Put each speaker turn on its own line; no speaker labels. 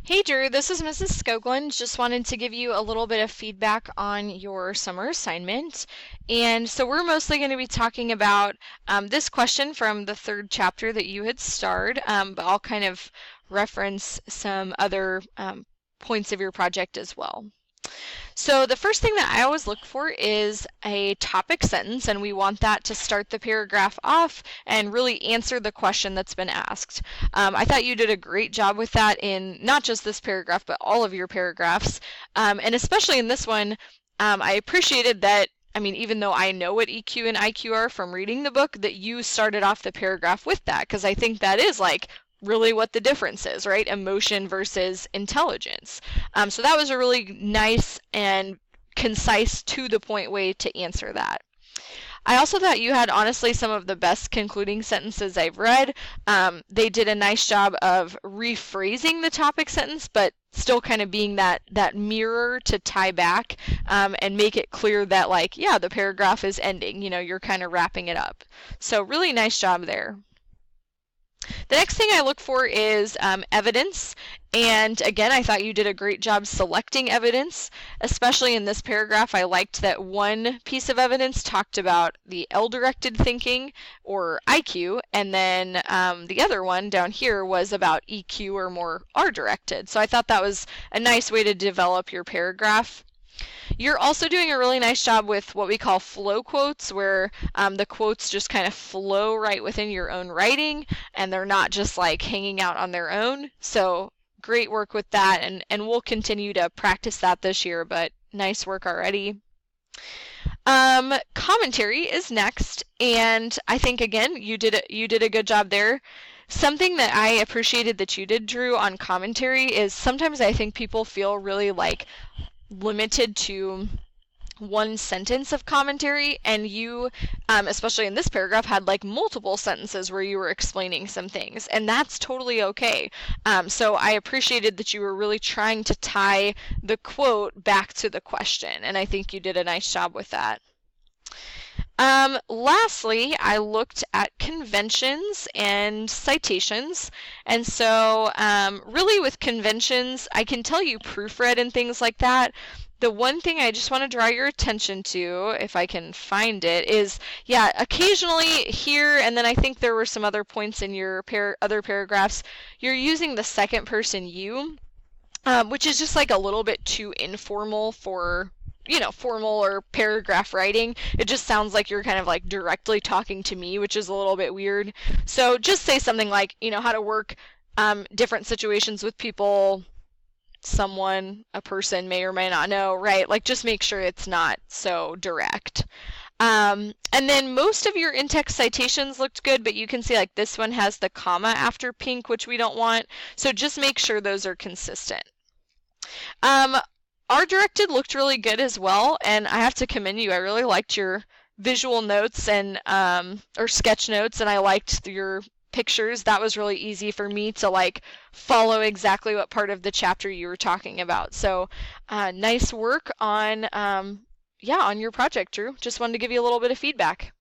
Hey Drew, this is Mrs. Skoglund. Just wanted to give you a little bit of feedback on your summer assignment. And so we're mostly going to be talking about this question from the third chapter that you had starred, but I'll kind of reference some other points of your project as well. So the first thing that I always look for is a topic sentence, and we want that to start the paragraph off and really answer the question that's been asked. I thought you did a great job with that in not just this paragraph, but all of your paragraphs. And especially in this one, I appreciated that, I mean, even though I know what EQ and IQ are from reading the book, that you started off the paragraph with that, because I think that is like really what the difference is, right? Emotion versus intelligence. So that was a really nice and concise, to the point way to answer that. I also thought you had honestly some of the best concluding sentences I've read. They did a nice job of rephrasing the topic sentence, but still kind of being that mirror to tie back and make it clear that, like, yeah, the paragraph is ending. You know, you're kind of wrapping it up. So really nice job there. The next thing I look for is evidence. And again, I thought you did a great job selecting evidence, especially in this paragraph. I liked that one piece of evidence talked about the L-directed thinking, or IQ, and then the other one down here was about EQ, or more R-directed. So I thought that was a nice way to develop your paragraph. You're also doing a really nice job with what we call flow quotes, where the quotes just kind of flow right within your own writing, and they're not just like hanging out on their own. So great work with that, and we'll continue to practice that this year, but nice work already. Commentary is next, and I think, again, you did a good job there. Something that I appreciated that you did, Drew, on commentary is sometimes I think people feel really like limited to one sentence of commentary, and you, especially in this paragraph, had like multiple sentences where you were explaining some things, and that's totally okay. So I appreciated that you were really trying to tie the quote back to the question, and I think you did a nice job with that. Lastly, I looked at conventions and citations. And so really with conventions, I can tell you proofread and things like that. The one thing I just want to draw your attention to, if I can find it, is, yeah, occasionally here, and then I think there were some other points in your other paragraphs, you're using the second person you, which is just like a little bit too informal for, you know, formal or paragraph writing. It just sounds like you're kind of like directly talking to me, which is a little bit weird. So just say something like, you know, how to work different situations with people, someone, a person may or may not know, right? Like, just make sure it's not so direct. And then most of your in-text citations looked good, but you can see like this one has the comma after pink, which we don't want. So just make sure those are consistent. R-directed looked really good as well, and I have to commend you. I really liked your visual notes and or sketch notes, and I liked your pictures. That was really easy for me to like follow exactly what part of the chapter you were talking about. So nice work on on your project, Drew. Just wanted to give you a little bit of feedback.